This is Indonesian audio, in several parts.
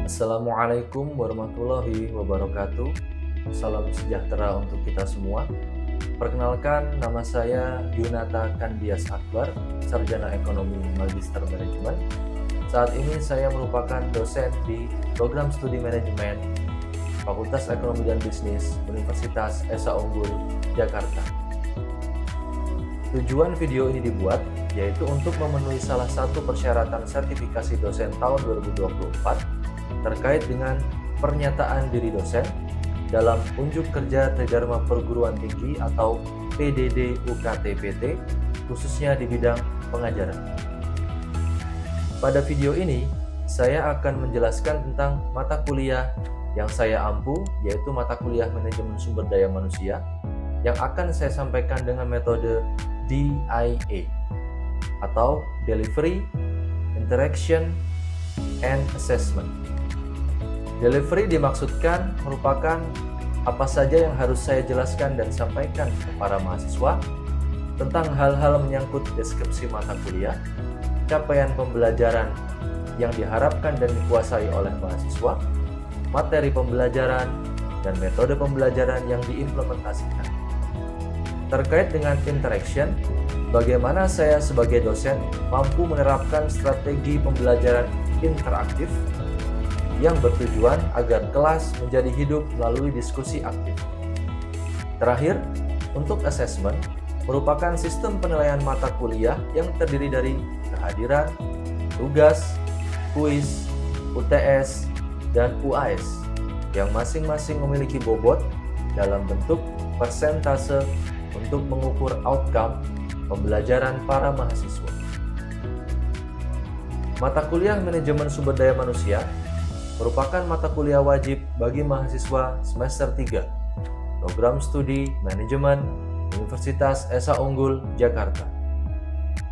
Assalamualaikum warahmatullahi wabarakatuh. Salam sejahtera untuk kita semua. Perkenalkan, nama saya Yunata Kandias Akbar, Sarjana Ekonomi Magister Manajemen. Saat ini saya merupakan dosen di Program Studi Manajemen Fakultas Ekonomi dan Bisnis Universitas Esa Unggul, Jakarta. Tujuan video ini dibuat yaitu untuk memenuhi salah satu persyaratan sertifikasi dosen tahun 2024 terkait dengan pernyataan diri dosen dalam Unjuk Kerja Tridharma Perguruan Tinggi atau PDD UKT-PT, khususnya di bidang pengajaran. Pada video ini, saya akan menjelaskan tentang mata kuliah yang saya ampu, yaitu mata kuliah Manajemen Sumber Daya Manusia, yang akan saya sampaikan dengan metode DIA, atau Delivery, Interaction, and Assessment. Delivery dimaksudkan merupakan apa saja yang harus saya jelaskan dan sampaikan ke para mahasiswa tentang hal-hal menyangkut deskripsi mata kuliah, capaian pembelajaran yang diharapkan dan dikuasai oleh mahasiswa, materi pembelajaran, dan metode pembelajaran yang diimplementasikan. Terkait dengan interaction, bagaimana saya sebagai dosen mampu menerapkan strategi pembelajaran interaktif yang bertujuan agar kelas menjadi hidup melalui diskusi aktif. Terakhir, untuk assessment merupakan sistem penilaian mata kuliah yang terdiri dari kehadiran, tugas, kuis, UTS, dan UAS yang masing-masing memiliki bobot dalam bentuk persentase untuk mengukur outcome pembelajaran para mahasiswa. Mata kuliah Manajemen Sumber Daya Manusia merupakan mata kuliah wajib bagi mahasiswa semester 3 Program Studi Manajemen Universitas Esa Unggul, Jakarta.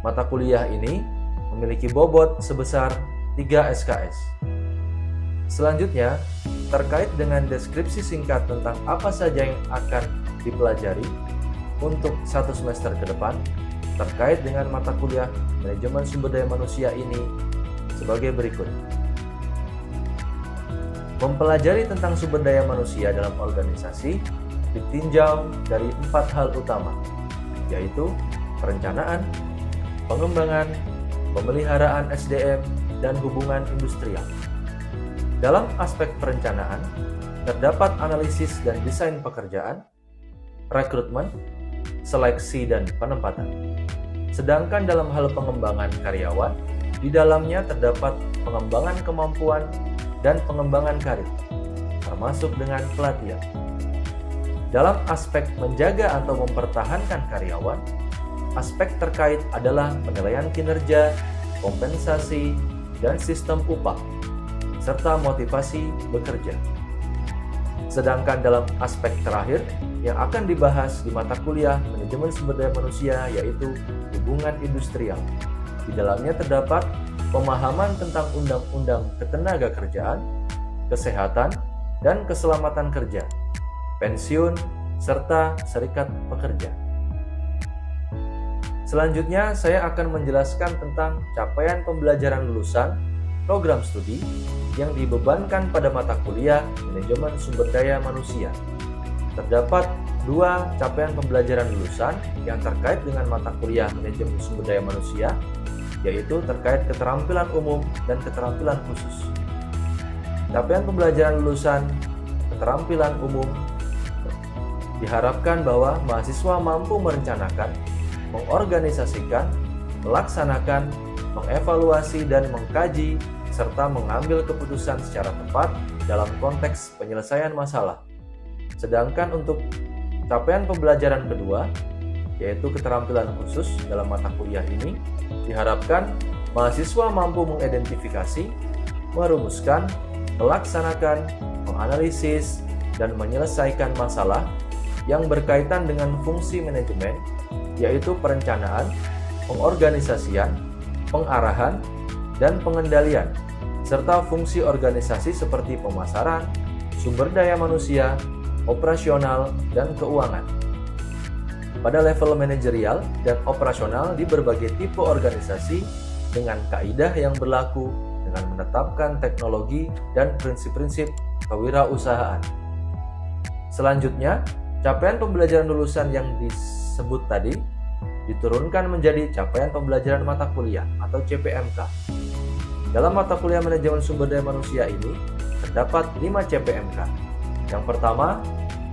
Mata kuliah ini memiliki bobot sebesar 3 SKS. Selanjutnya, terkait dengan deskripsi singkat tentang apa saja yang akan dipelajari untuk satu semester ke depan terkait dengan mata kuliah Manajemen Sumber Daya Manusia ini sebagai berikut. Mempelajari tentang sumber daya manusia dalam organisasi ditinjau dari 4 hal utama, yaitu perencanaan, pengembangan, pemeliharaan SDM, dan hubungan industrial. Dalam aspek perencanaan, terdapat analisis dan desain pekerjaan, rekrutmen, seleksi, dan penempatan. Sedangkan dalam hal pengembangan karyawan, di dalamnya terdapat pengembangan kemampuan dan pengembangan karir, termasuk dengan pelatihan. Dalam aspek menjaga atau mempertahankan karyawan, aspek terkait adalah penilaian kinerja, kompensasi, dan sistem upah, serta motivasi bekerja. Sedangkan dalam aspek terakhir yang akan dibahas di mata kuliah Manajemen Sumber Daya Manusia yaitu hubungan industrial. Di dalamnya terdapat pemahaman tentang undang-undang ketenagakerjaan, kesehatan, dan keselamatan kerja, pensiun, serta serikat pekerja. Selanjutnya, saya akan menjelaskan tentang capaian pembelajaran lulusan program studi yang dibebankan pada mata kuliah Manajemen Sumber Daya Manusia. Terdapat 2 capaian pembelajaran lulusan yang terkait dengan mata kuliah Manajemen Sumber Daya Manusia, yaitu terkait keterampilan umum dan keterampilan khusus. Capaian pembelajaran lulusan keterampilan umum diharapkan bahwa mahasiswa mampu merencanakan, mengorganisasikan, melaksanakan, mengevaluasi, dan mengkaji, serta mengambil keputusan secara tepat dalam konteks penyelesaian masalah. Sedangkan untuk capaian pembelajaran kedua, yaitu keterampilan khusus dalam mata kuliah ini, diharapkan mahasiswa mampu mengidentifikasi, merumuskan, melaksanakan, menganalisis, dan menyelesaikan masalah yang berkaitan dengan fungsi manajemen yaitu perencanaan, pengorganisasian, pengarahan, dan pengendalian, serta fungsi organisasi seperti pemasaran, sumber daya manusia, operasional, dan keuangan. Pada level manajerial dan operasional di berbagai tipe organisasi dengan kaidah yang berlaku dengan menetapkan teknologi dan prinsip-prinsip kewirausahaan. Selanjutnya, capaian pembelajaran lulusan yang disebut tadi diturunkan menjadi capaian pembelajaran mata kuliah atau CPMK. Dalam mata kuliah manajemen sumber daya manusia ini terdapat 5 CPMK. Yang pertama,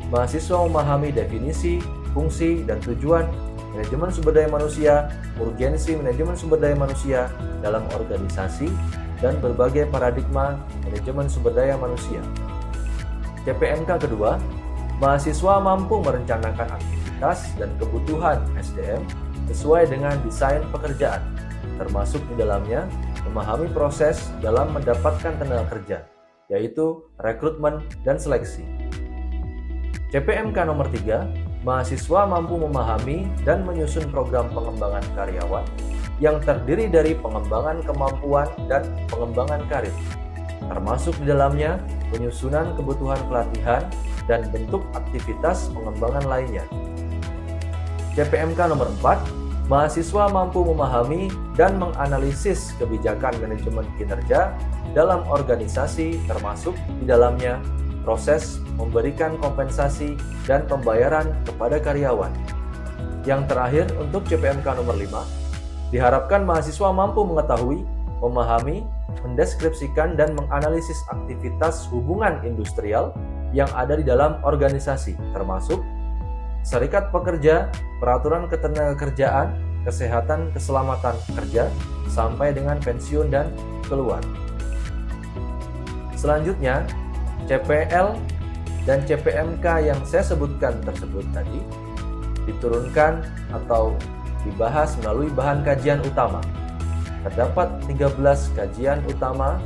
mahasiswa memahami definisi, fungsi, dan tujuan manajemen sumber daya manusia, urgensi manajemen sumber daya manusia dalam organisasi, dan berbagai paradigma manajemen sumber daya manusia. CPMK kedua, mahasiswa mampu merencanakan aktivitas dan kebutuhan SDM sesuai dengan desain pekerjaan, termasuk di dalamnya memahami proses dalam mendapatkan tenaga kerja, yaitu rekrutmen dan seleksi. CPMK nomor 3, mahasiswa mampu memahami dan menyusun program pengembangan karyawan yang terdiri dari pengembangan kemampuan dan pengembangan karir, termasuk di dalamnya penyusunan kebutuhan pelatihan dan bentuk aktivitas pengembangan lainnya. CPMK nomor 4, mahasiswa mampu memahami dan menganalisis kebijakan manajemen kinerja dalam organisasi, termasuk di dalamnya proses memberikan kompensasi dan pembayaran kepada karyawan. Yang terakhir, untuk CPMK nomor 5, diharapkan mahasiswa mampu mengetahui, memahami, mendeskripsikan, dan menganalisis aktivitas hubungan industrial yang ada di dalam organisasi, termasuk serikat pekerja, peraturan ketenagakerjaan, kesehatan, keselamatan kerja, sampai dengan pensiun dan keluar. Selanjutnya, CPL dan CPMK yang saya sebutkan tersebut tadi diturunkan atau dibahas melalui bahan kajian utama. Terdapat 13 kajian utama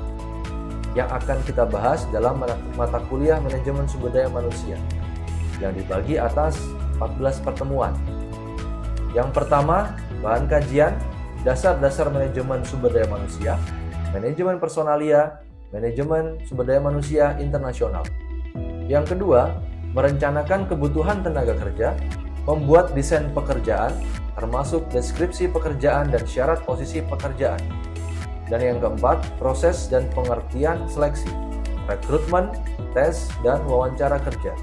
yang akan kita bahas dalam mata kuliah manajemen sumber daya manusia yang dibagi atas 14 pertemuan. Yang pertama, bahan kajian dasar-dasar manajemen sumber daya manusia, manajemen personalia, manajemen sumber daya manusia internasional. Yang kedua, merencanakan kebutuhan tenaga kerja, membuat desain pekerjaan, termasuk deskripsi pekerjaan dan syarat posisi pekerjaan. Dan yang keempat, proses dan pengertian seleksi, rekrutmen, tes, dan wawancara kerja.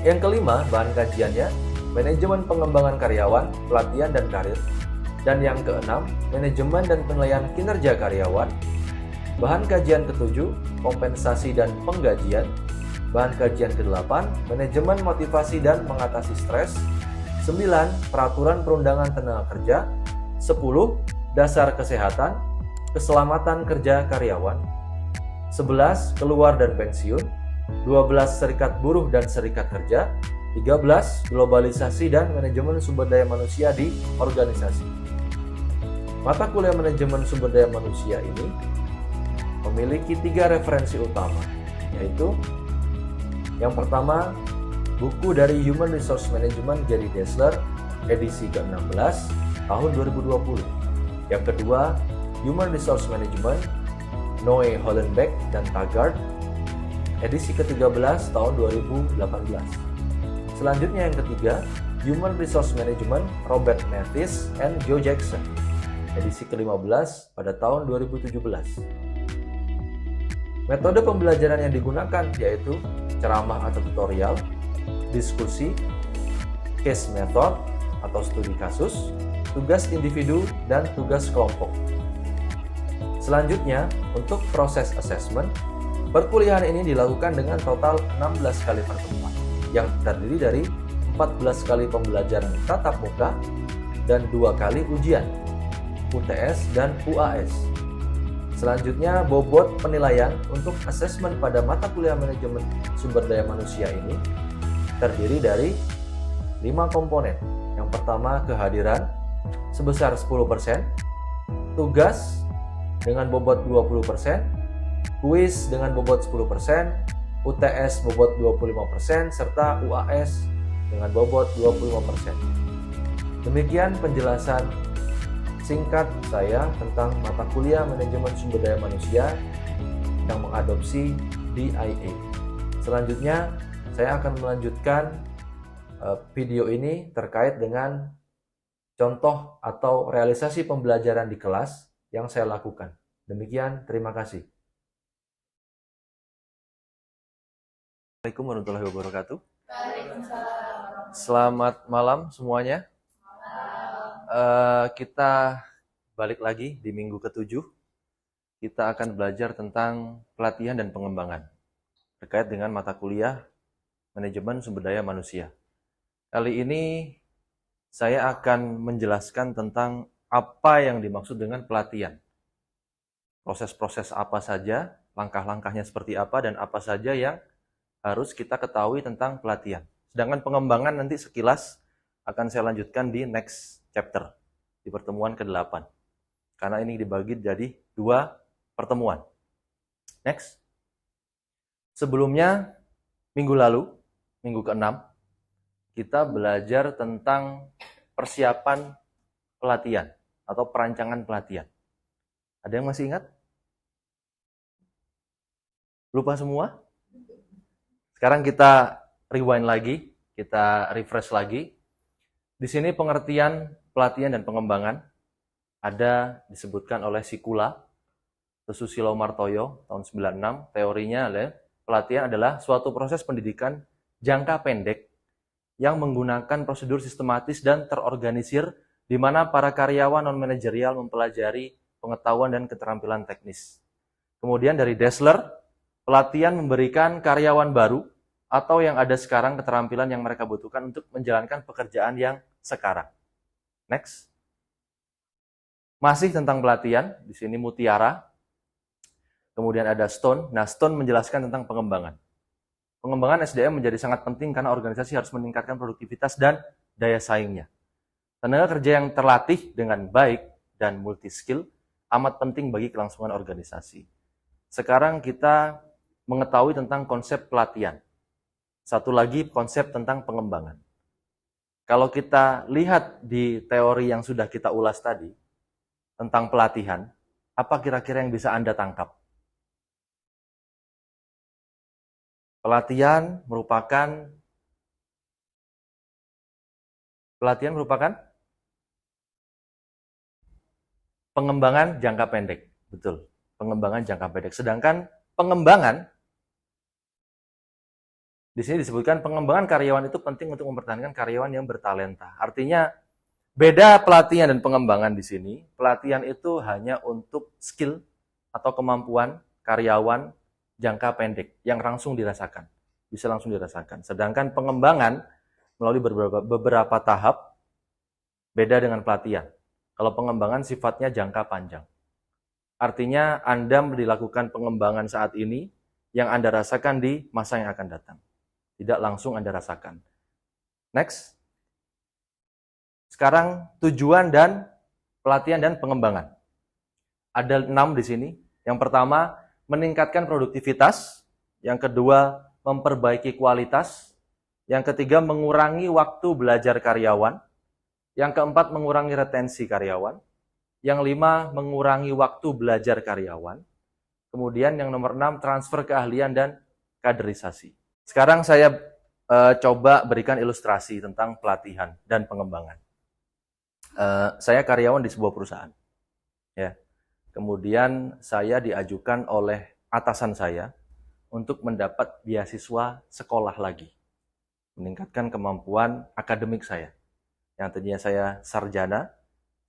Yang kelima, bahan kajiannya, manajemen pengembangan karyawan, pelatihan dan karir. Dan yang keenam, manajemen dan penilaian kinerja karyawan. Bahan kajian ketujuh, kompensasi dan penggajian. Bahan kajian ke-8, manajemen motivasi dan mengatasi stres. 9, peraturan perundangan tenaga kerja. 10, dasar kesehatan, keselamatan kerja karyawan. 11, keluar dan pensiun. 12, serikat buruh dan serikat kerja. 13, globalisasi dan manajemen sumber daya manusia di organisasi. Mata kuliah manajemen sumber daya manusia ini memiliki 3 referensi utama, yaitu yang pertama, buku dari Human Resource Management Gary Dessler, edisi ke-16 tahun 2020. Yang kedua, Human Resource Management Noe Hollenbeck dan Taggart, edisi ke-13 tahun 2018. Selanjutnya yang ketiga, Human Resource Management Robert Mathis and Joe Jackson, edisi ke-15 pada tahun 2017. Metode pembelajaran yang digunakan yaitu ceramah atau tutorial, diskusi, case method atau studi kasus, tugas individu, dan tugas kelompok. Selanjutnya, untuk proses assessment, perkuliahan ini dilakukan dengan total 16 kali pertemuan yang terdiri dari 14 kali pembelajaran tatap muka dan 2 kali ujian, UTS dan UAS. Selanjutnya, bobot penilaian untuk asesmen pada mata kuliah manajemen sumber daya manusia ini terdiri dari 5 komponen. Yang pertama, kehadiran sebesar 10%, tugas dengan bobot 20%, kuis dengan bobot 10%, UTS bobot 25%, serta UAS dengan bobot 25%. Demikian penjelasan singkat saya tentang mata kuliah Manajemen Sumber Daya Manusia yang mengadopsi DIA. Selanjutnya, saya akan melanjutkan video ini terkait dengan contoh atau realisasi pembelajaran di kelas yang saya lakukan. Demikian, terima kasih. Assalamualaikum warahmatullahi wabarakatuh. Waalaikumsalam. Selamat malam semuanya. Kita balik lagi di minggu ke-7. Kita akan belajar tentang pelatihan dan pengembangan terkait dengan mata kuliah Manajemen Sumber Daya Manusia. Kali ini saya akan menjelaskan tentang apa yang dimaksud dengan pelatihan. Proses-proses apa saja, langkah-langkahnya seperti apa, dan apa saja yang harus kita ketahui tentang pelatihan. Sedangkan pengembangan nanti sekilas akan saya lanjutkan di next chapter, di pertemuan ke-8. Karena ini dibagi jadi 2 pertemuan. Next. Sebelumnya, minggu lalu, minggu ke-6, kita belajar tentang persiapan pelatihan atau perancangan pelatihan. Ada yang masih ingat? Lupa semua? Sekarang kita rewind lagi, kita refresh lagi. Di sini pengertian pelatihan dan pengembangan ada disebutkan oleh Sikula, Susilo Martoyo tahun 96. Teorinya adalah pelatihan adalah suatu proses pendidikan jangka pendek yang menggunakan prosedur sistematis dan terorganisir di mana para karyawan non-manajerial mempelajari pengetahuan dan keterampilan teknis. Kemudian dari Dessler, pelatihan memberikan karyawan baru atau yang ada sekarang keterampilan yang mereka butuhkan untuk menjalankan pekerjaan yang sekarang. Next. Masih tentang pelatihan, di sini Mutiara. Kemudian ada Stone. Nah, Stone menjelaskan tentang pengembangan. Pengembangan SDM menjadi sangat penting karena organisasi harus meningkatkan produktivitas dan daya saingnya. Tenaga kerja yang terlatih dengan baik dan multi-skill amat penting bagi kelangsungan organisasi. Sekarang kita mengetahui tentang konsep pelatihan. Satu lagi konsep tentang pengembangan. Kalau kita lihat di teori yang sudah kita ulas tadi, tentang pelatihan, apa kira-kira yang bisa Anda tangkap? Pelatihan merupakan pengembangan jangka pendek. Betul, pengembangan jangka pendek. Sedangkan pengembangan di sini disebutkan pengembangan karyawan itu penting untuk mempertahankan karyawan yang bertalenta. Artinya beda pelatihan dan pengembangan di sini. Pelatihan itu hanya untuk skill atau kemampuan karyawan jangka pendek yang langsung dirasakan. Bisa langsung dirasakan. Sedangkan pengembangan melalui beberapa tahap beda dengan pelatihan. Kalau pengembangan sifatnya jangka panjang. Artinya Anda dilakukan pengembangan saat ini yang Anda rasakan di masa yang akan datang. Tidak langsung Anda rasakan. Next. Sekarang tujuan dan pelatihan dan pengembangan. Ada 6 di sini. Yang pertama, meningkatkan produktivitas. Yang kedua, memperbaiki kualitas. Yang ketiga, mengurangi waktu belajar karyawan. Yang keempat, mengurangi retensi karyawan. Yang 5, mengurangi waktu belajar karyawan. Kemudian yang nomor 6, transfer keahlian dan kaderisasi. Sekarang saya coba berikan ilustrasi tentang pelatihan dan pengembangan. Saya karyawan di sebuah perusahaan. Ya. Kemudian saya diajukan oleh atasan saya untuk mendapat beasiswa sekolah lagi. Meningkatkan kemampuan akademik saya. Yang tadinya saya sarjana,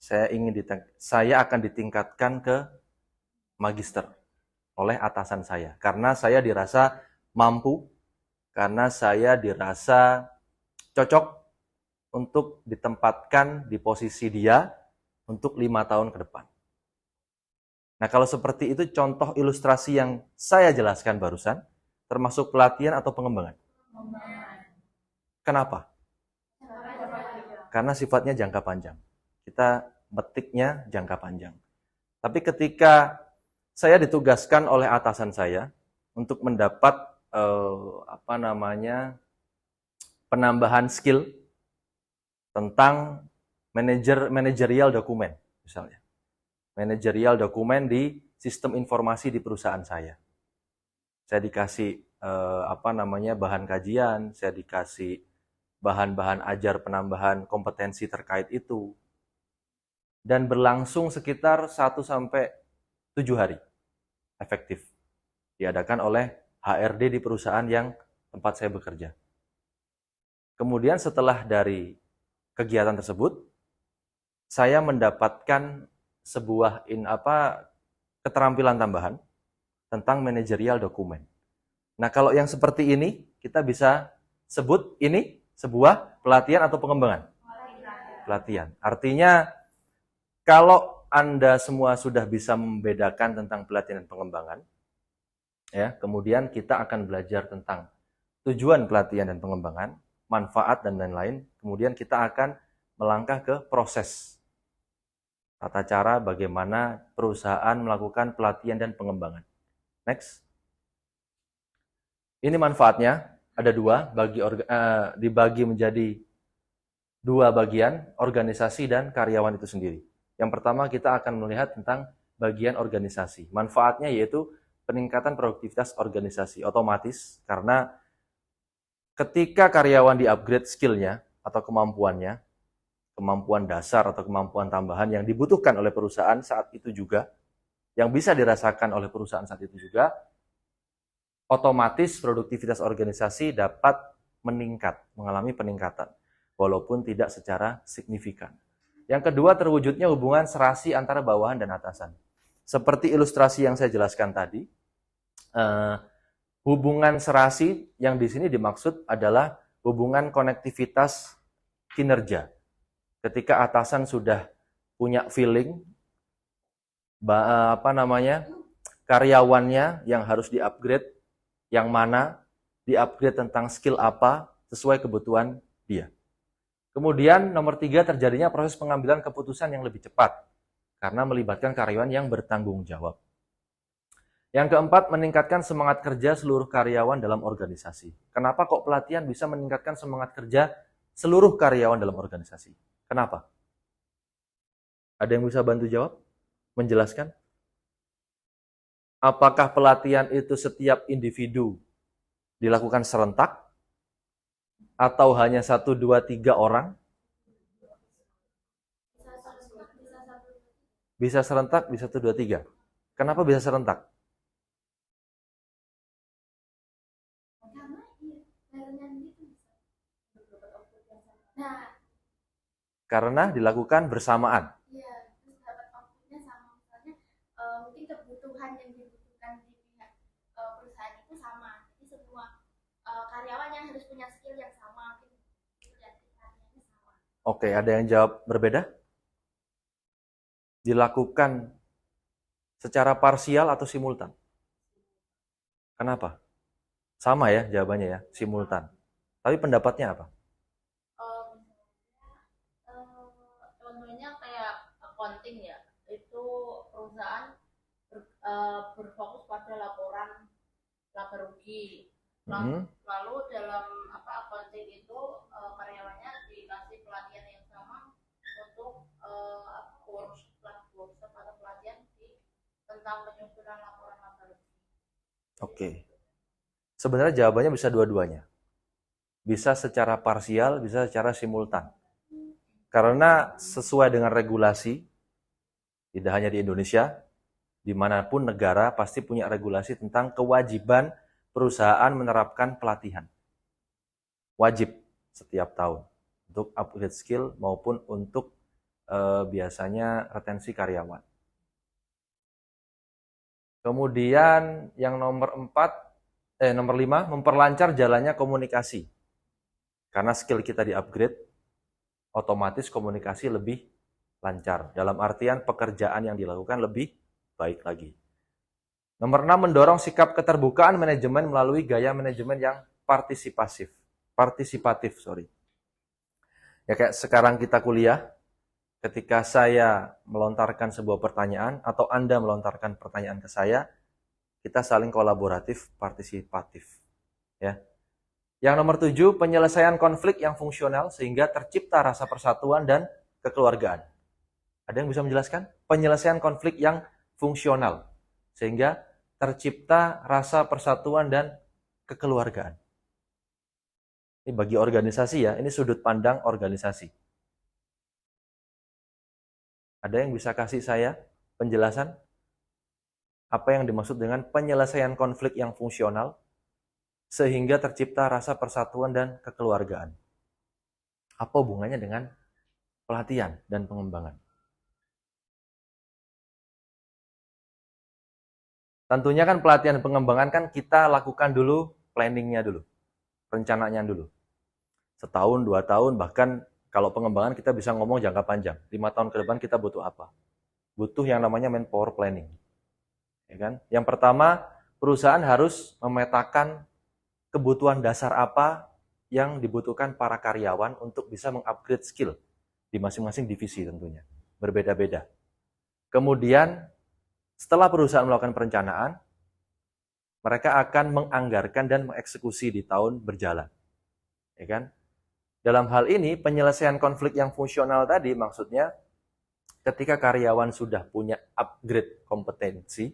saya akan ditingkatkan ke magister oleh atasan saya. Karena saya dirasa mampu, karena saya dirasa cocok untuk ditempatkan di posisi dia untuk 5 tahun ke depan. Nah, kalau seperti itu contoh ilustrasi yang saya jelaskan barusan, termasuk pelatihan atau pengembangan. Kenapa? Karena sifatnya jangka panjang. Kita betiknya jangka panjang. Tapi ketika saya ditugaskan oleh atasan saya untuk mendapat penambahan skill tentang manajerial dokumen misalnya. Manajerial dokumen di sistem informasi di perusahaan saya. Saya dikasih bahan kajian, saya dikasih bahan-bahan ajar penambahan kompetensi terkait itu. Dan berlangsung sekitar 1 sampai 7 hari efektif. Diadakan oleh HRD di perusahaan yang tempat saya bekerja. Kemudian setelah dari kegiatan tersebut, saya mendapatkan sebuah keterampilan tambahan tentang manajerial dokumen. Nah, kalau yang seperti ini, kita bisa sebut ini sebuah pelatihan atau pengembangan? Pelatihan. Artinya, kalau Anda semua sudah bisa membedakan tentang pelatihan dan pengembangan, ya, kemudian kita akan belajar tentang tujuan pelatihan dan pengembangan, manfaat dan lain-lain, kemudian kita akan melangkah ke proses. Tata cara bagaimana perusahaan melakukan pelatihan dan pengembangan. Next. Ini manfaatnya, ada 2, dibagi menjadi 2 bagian, organisasi dan karyawan itu sendiri. Yang pertama kita akan melihat tentang bagian organisasi. Manfaatnya yaitu peningkatan produktivitas organisasi, otomatis karena ketika karyawan di-upgrade skill-nya atau kemampuannya, kemampuan dasar atau kemampuan tambahan yang dibutuhkan oleh perusahaan saat itu juga, yang bisa dirasakan oleh perusahaan saat itu juga, otomatis produktivitas organisasi dapat meningkat, mengalami peningkatan, walaupun tidak secara signifikan. Yang kedua, terwujudnya hubungan serasi antara bawahan dan atasan. Seperti ilustrasi yang saya jelaskan tadi, hubungan serasi yang di sini dimaksud adalah hubungan konektivitas kinerja. Ketika atasan sudah punya feeling, karyawannya yang harus di-upgrade, yang mana di-upgrade tentang skill apa sesuai kebutuhan dia. Kemudian nomor 3, terjadinya proses pengambilan keputusan yang lebih cepat karena melibatkan karyawan yang bertanggung jawab. Yang keempat, meningkatkan semangat kerja seluruh karyawan dalam organisasi. Kenapa kok pelatihan bisa meningkatkan semangat kerja seluruh karyawan dalam organisasi? Kenapa? Ada yang bisa bantu jawab? Menjelaskan? Apakah pelatihan itu setiap individu dilakukan serentak? Atau hanya 1, 2, 3 orang? Bisa serentak, bisa 1, 2, 3. Kenapa bisa serentak? Karena dilakukan bersamaan. Iya, terus dapat outputnya sama. Misalnya mungkin kebutuhan yang dibutuhkan di pihak perusahaan itu sama. Jadi semua karyawan yang harus punya skill yang sama, mungkin pelatihannya sama. Oke, ada yang jawab berbeda? Dilakukan secara parsial atau simultan? Kenapa? Sama ya jawabannya ya, simultan. Tapi pendapatnya apa? Contohnya kayak accounting ya, itu perusahaan berfokus pada laporan laba rugi. Lalu dalam accounting itu karyawannya dikasih pelatihan yang sama untuk workshop atau pelatihan tentang penyusunan laporan laba rugi. Oke. Sebenarnya jawabannya bisa dua-duanya. Bisa secara parsial, bisa secara simultan. Karena sesuai dengan regulasi, tidak hanya di Indonesia, dimanapun negara pasti punya regulasi tentang kewajiban perusahaan menerapkan pelatihan. Wajib setiap tahun untuk upgrade skill maupun untuk biasanya retensi karyawan. Kemudian yang nomor 5, memperlancar jalannya komunikasi. Karena skill kita di-upgrade, otomatis komunikasi lebih lancar. Dalam artian pekerjaan yang dilakukan lebih baik lagi. Nomor 6, mendorong sikap keterbukaan manajemen melalui gaya manajemen yang partisipatif. Ya kayak sekarang kita kuliah, ketika saya melontarkan sebuah pertanyaan atau Anda melontarkan pertanyaan ke saya, kita saling kolaboratif, partisipatif. Ya. Yang nomor 7, penyelesaian konflik yang fungsional sehingga tercipta rasa persatuan dan kekeluargaan. Ada yang bisa menjelaskan? Penyelesaian konflik yang fungsional. Sehingga tercipta rasa persatuan dan kekeluargaan. Ini bagi organisasi ya, ini sudut pandang organisasi. Ada yang bisa kasih saya penjelasan? Apa yang dimaksud dengan penyelesaian konflik yang fungsional sehingga tercipta rasa persatuan dan kekeluargaan? Apa hubungannya dengan pelatihan dan pengembangan? Tentunya kan pelatihan dan pengembangan kan kita lakukan dulu planningnya dulu, rencananya dulu. Setahun, 2 tahun, bahkan kalau pengembangan kita bisa ngomong jangka panjang. 5 tahun ke depan kita butuh apa? Butuh yang namanya manpower planning. Ya kan? Yang pertama, perusahaan harus memetakan kebutuhan dasar apa yang dibutuhkan para karyawan untuk bisa mengupgrade skill di masing-masing divisi tentunya. Berbeda-beda. Kemudian, setelah perusahaan melakukan perencanaan, mereka akan menganggarkan dan mengeksekusi di tahun berjalan. Ya kan? Dalam hal ini, penyelesaian konflik yang fungsional tadi maksudnya ketika karyawan sudah punya upgrade kompetensi,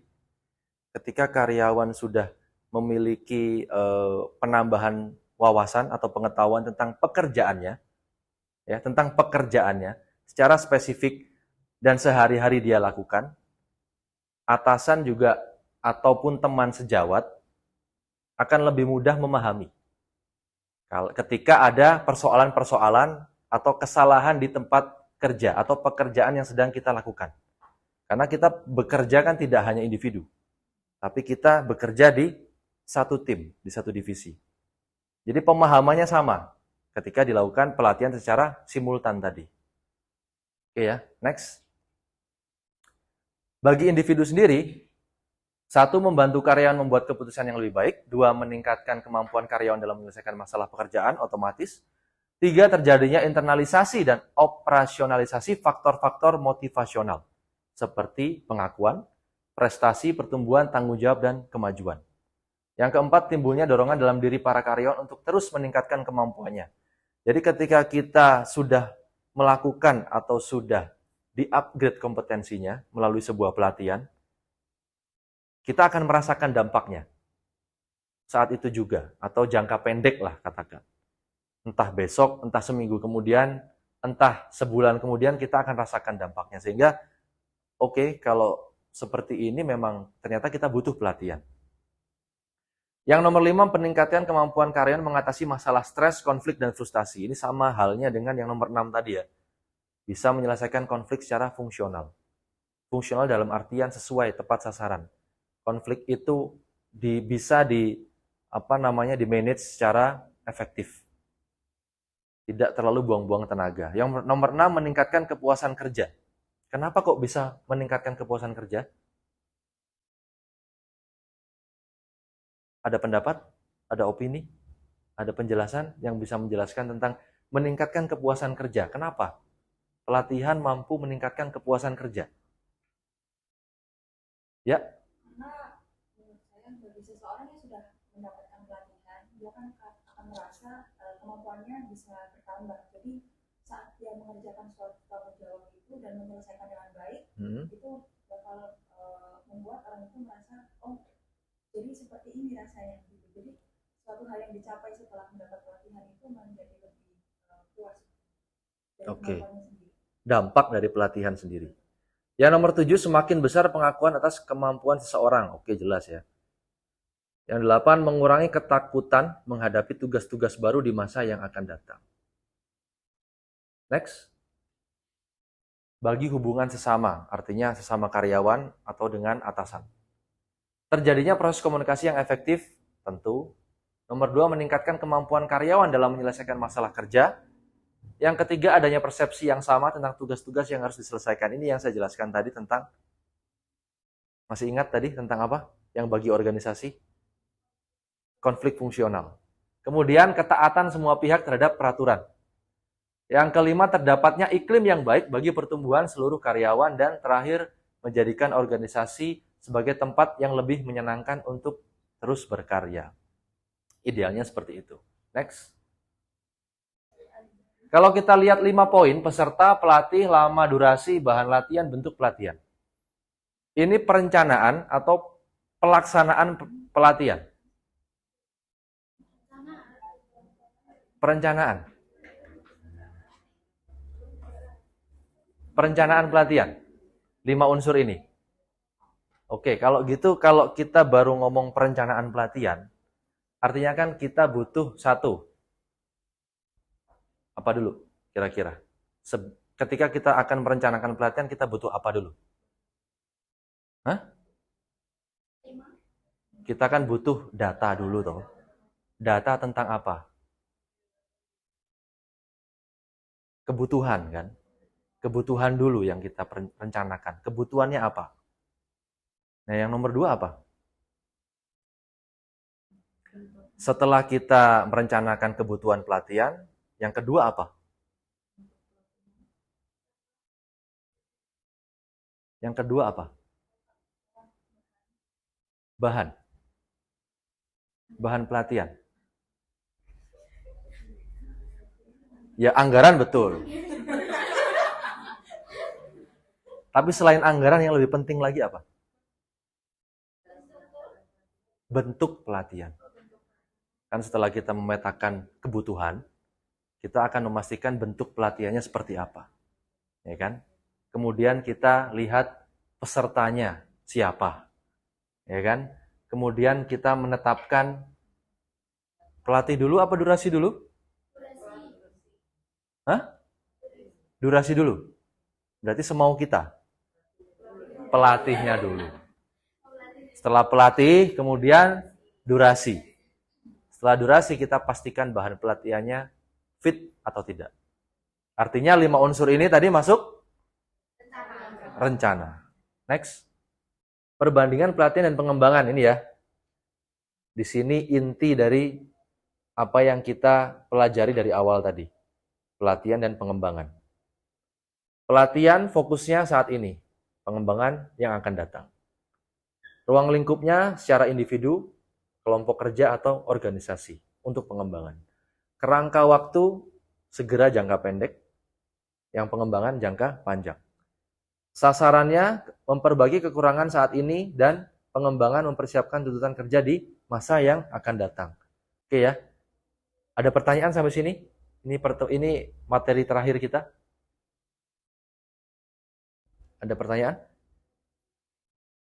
ketika karyawan sudah memiliki penambahan wawasan atau pengetahuan tentang pekerjaannya, ya, tentang pekerjaannya secara spesifik dan sehari-hari dia lakukan, atasan juga ataupun teman sejawat akan lebih mudah memahami ketika ada persoalan-persoalan atau kesalahan di tempat kerja atau pekerjaan yang sedang kita lakukan. Karena kita bekerja kan tidak hanya individu, tapi kita bekerja di satu tim, di satu divisi. Jadi pemahamannya sama ketika dilakukan pelatihan secara simultan tadi. Oke ya, next. Bagi individu sendiri, 1. Membantu karyawan membuat keputusan yang lebih baik. 2. Meningkatkan kemampuan karyawan dalam menyelesaikan masalah pekerjaan otomatis. 3. Terjadinya internalisasi dan operasionalisasi faktor-faktor motivasional seperti pengakuan, prestasi, pertumbuhan, tanggung jawab, dan kemajuan. Yang keempat, timbulnya dorongan dalam diri para karyawan untuk terus meningkatkan kemampuannya. Jadi ketika kita sudah melakukan atau sudah di-upgrade kompetensinya melalui sebuah pelatihan, kita akan merasakan dampaknya saat itu juga, atau jangka pendek lah katakan. Entah besok, entah seminggu kemudian, entah sebulan kemudian kita akan rasakan dampaknya. Sehingga, oke, kalau seperti ini memang ternyata kita butuh pelatihan. Yang nomor 5, peningkatan kemampuan karyawan mengatasi masalah stres, konflik, dan frustasi. Ini sama halnya dengan yang nomor 6 tadi ya. Bisa menyelesaikan konflik secara fungsional. Fungsional dalam artian sesuai, tepat sasaran. Konflik itu bisa di-manage secara efektif. Tidak terlalu buang-buang tenaga. Yang nomor 6, meningkatkan kepuasan kerja. Kenapa kok bisa meningkatkan kepuasan kerja? Ada pendapat? Ada opini? Ada penjelasan yang bisa menjelaskan tentang meningkatkan kepuasan kerja. Kenapa? Pelatihan mampu meningkatkan kepuasan kerja. Ya. Karena menurut saya bagi seseorang yang sudah mendapatkan pelatihan, dia kan akan merasa kemampuannya bisa bertambah. Jadi saat dia mengerjakan suatu tanggung jawab itu dan menyelesaikan dengan baik, itu bakal membuat orang itu merasa, oh, jadi seperti ini rasanya. Jadi suatu hal yang dicapai setelah mendapat pelatihan itu menjadi lebih puas dari kemampuannya sendiri. Dampak dari pelatihan sendiri. Yang nomor 7, semakin besar pengakuan atas kemampuan seseorang. Oke, jelas ya. Yang 8, mengurangi ketakutan menghadapi tugas-tugas baru di masa yang akan datang. Next. Bagi hubungan sesama, artinya sesama karyawan atau dengan atasan. Terjadinya proses komunikasi yang efektif, tentu. Nomor 2, meningkatkan kemampuan karyawan dalam menyelesaikan masalah kerja. Yang ketiga, adanya persepsi yang sama tentang tugas-tugas yang harus diselesaikan. Ini yang saya jelaskan tadi tentang, masih ingat tadi tentang apa? Yang bagi organisasi? Konflik fungsional. Kemudian, ketaatan semua pihak terhadap peraturan. Yang kelima, terdapatnya iklim yang baik bagi pertumbuhan seluruh karyawan. Dan terakhir, menjadikan organisasi sebagai tempat yang lebih menyenangkan untuk terus berkarya. Idealnya seperti itu. Next. Kalau kita lihat 5 poin, peserta, pelatih, lama, durasi, bahan latihan, bentuk pelatihan. Ini perencanaan atau pelaksanaan pelatihan. Perencanaan. Perencanaan pelatihan. 5 unsur ini. Oke, kalau gitu, kalau kita baru ngomong perencanaan pelatihan, artinya kan kita butuh satu. Apa dulu kira-kira? Ketika kita akan merencanakan pelatihan, kita butuh apa dulu? Hah? Kita kan butuh data dulu toh. Data tentang apa? Kebutuhan kan? Kebutuhan dulu yang kita rencanakan. Kebutuhannya apa? Nah, yang nomor 2 apa? Setelah kita merencanakan kebutuhan pelatihan, yang kedua apa? Yang kedua apa? Bahan. Bahan pelatihan. Ya, anggaran betul. Tapi selain anggaran yang lebih penting lagi apa? Bentuk pelatihan. Kan setelah kita memetakan kebutuhan, kita akan memastikan bentuk pelatihannya seperti apa. Ya kan? Kemudian kita lihat pesertanya siapa. Ya kan? Kemudian kita menetapkan pelatih dulu apa durasi dulu? Hah? Durasi dulu. Berarti semau kita. Pelatihnya dulu. Setelah pelatih, kemudian durasi. Setelah durasi kita pastikan bahan pelatihannya fit atau tidak. Artinya 5 unsur ini tadi masuk rencana. Next. Perbandingan pelatihan dan pengembangan ini ya. Di sini inti dari apa yang kita pelajari dari awal tadi. Pelatihan dan pengembangan. Pelatihan fokusnya saat ini. Pengembangan yang akan datang. Ruang lingkupnya secara individu, kelompok kerja atau organisasi untuk pengembangan. Kerangka waktu segera jangka pendek, yang pengembangan jangka panjang. Sasarannya memperbagi kekurangan saat ini dan pengembangan mempersiapkan tuntutan kerja di masa yang akan datang. Oke ya. Ada pertanyaan sampai sini? Ini materi terakhir kita. Ada pertanyaan?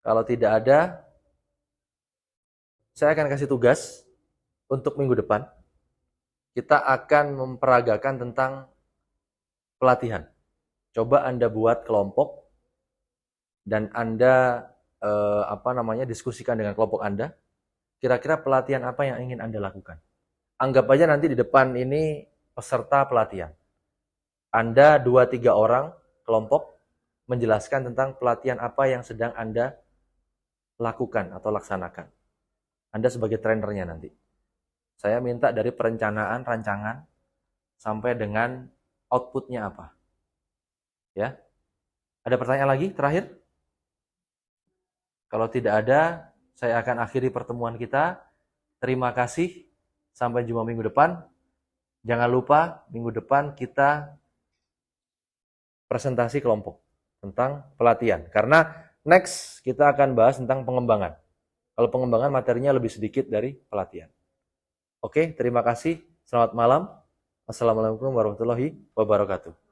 Kalau tidak ada, saya akan kasih tugas untuk minggu depan. Kita akan memperagakan tentang pelatihan. Coba Anda buat kelompok dan Anda diskusikan dengan kelompok Anda. Kira-kira pelatihan apa yang ingin Anda lakukan? Anggap aja nanti di depan ini peserta pelatihan. Anda 2-3 orang kelompok menjelaskan tentang pelatihan apa yang sedang Anda lakukan atau laksanakan. Anda sebagai trainernya nanti. Saya minta dari perencanaan, rancangan, sampai dengan outputnya apa. Ya. Ada pertanyaan lagi terakhir? Kalau tidak ada, saya akan akhiri pertemuan kita. Terima kasih. Sampai jumpa minggu depan. Jangan lupa, minggu depan kita presentasi kelompok tentang pelatihan. Karena next kita akan bahas tentang pengembangan. Kalau pengembangan materinya lebih sedikit dari pelatihan. Oke, terima kasih. Selamat malam. Assalamualaikum warahmatullahi wabarakatuh.